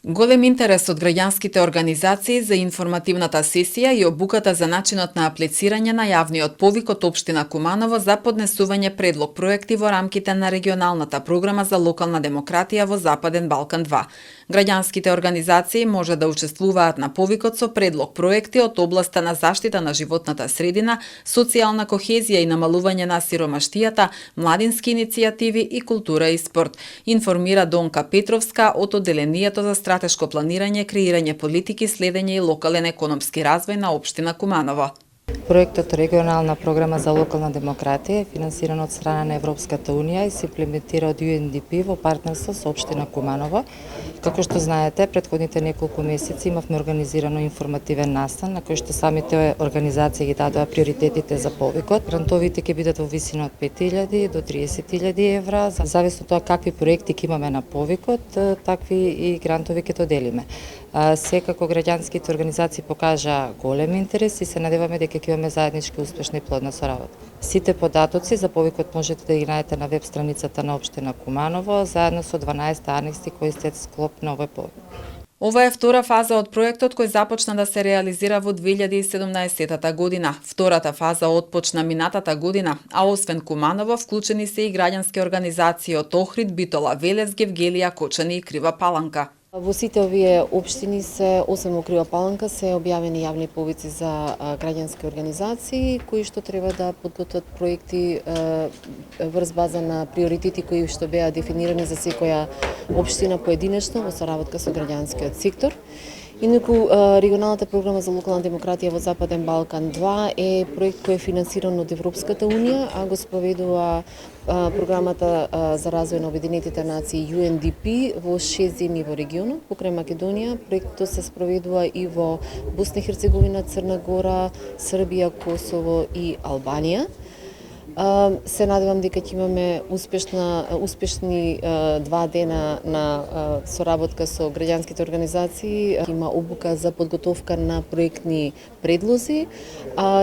Голем интерес од граѓанските организации за информативната сесија и обуката за начинот на аплицирање на јавниот повик од општина Куманово за поднесување предлог проекти во рамките на регионалната програма за локална демократија во Западен Балкан 2. Граѓанските организации може да учествуваат на повикот со предлог проекти од областа на заштита на животната средина, социјална кохезија и намалување на сиромаштијата, младински иницијативи и култура и спорт, информира Донка Петровска од Оделението за стратешко планирање, креирање политики, следење и локален економски развој на општина Куманово. Проектот Регионална програма за локална демократија е финансиран од страна на Европската унија и се имплементира од UNDP во партнерство со општина Куманово. Како што знаете, предходните неколку месеци имавме организирано информативен настан на кој што самите организации ги дадоа приоритетите за повикот. Грантовите ќе бидат во висина од 5.000 до 30.000 евра, зависно тоа какви проекти ќе имаме на повикот, такви и грантови ќе доделиме. Секако граѓанските организации покажа голем интерес и се надеваме дека ќе имаме заеднички успешна и плодна соработка. Сите податоци за повикот можете да ги најдете на веб страницата на општина Куманово, заедно со 12 анекси кои се склоп на овој повик. Ова е втора фаза од проектот кој започна да се реализира во 2017 година. Втората фаза отпочна минатата година, а освен Куманово вклучени се и граѓански организации од Охрид, Битола, Велес, Гевгелија, Кочани и Крива Паланка. Во сите овие општини се, освен во Крива Паланка, се објавени јавни повици за граѓански организации кои што треба да подготват проекти врз база на приоритети кои што беа дефинирани за секоја општина поединечно во соработка со граѓанскиот сектор. Инаку, регионалната програма за локална демократија во Западен Балкан 2 е проект кој е финансиран од Европската унија, а го спроведува програмата за развој на Обединетите нации UNDP во 6 земји во регионот, покрај Македонија. Проектот се спроведува и во Босна и Херцеговина, Црна Гора, Србија, Косово и Албанија. Се надевам дека ќе имаме успешни 2 дена на соработка со граѓанските организации. Има обука за подготовка на проектни предлози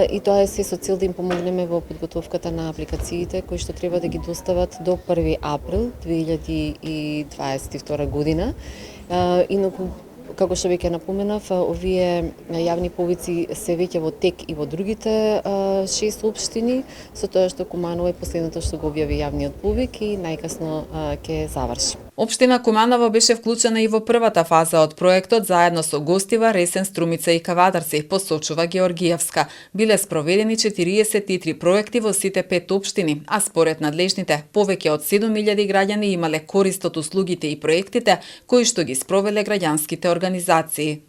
и тоа е се со цел да им помогнеме во подготовката на апликациите кои што треба да ги достават до 1 април 2022 година. Инаку, како што веќе напоменав, овие јавни повици се веќе во тек и во другите 6 општини, со тоа што Куманово е последното што го објави јавниот повик и најкасно ќе заврши. Општина Куманово беше вклучена и во првата фаза од проектот заедно со Гостива, Ресен, Струмица и Кавадарци, посочува Георгиевска. Биле спроведени 43 проекти во сите 5 општини, а според надлежните, повеќе од 7.000 граѓани имале корист од услугите и проектите кои што ги спровеле граѓанските организации.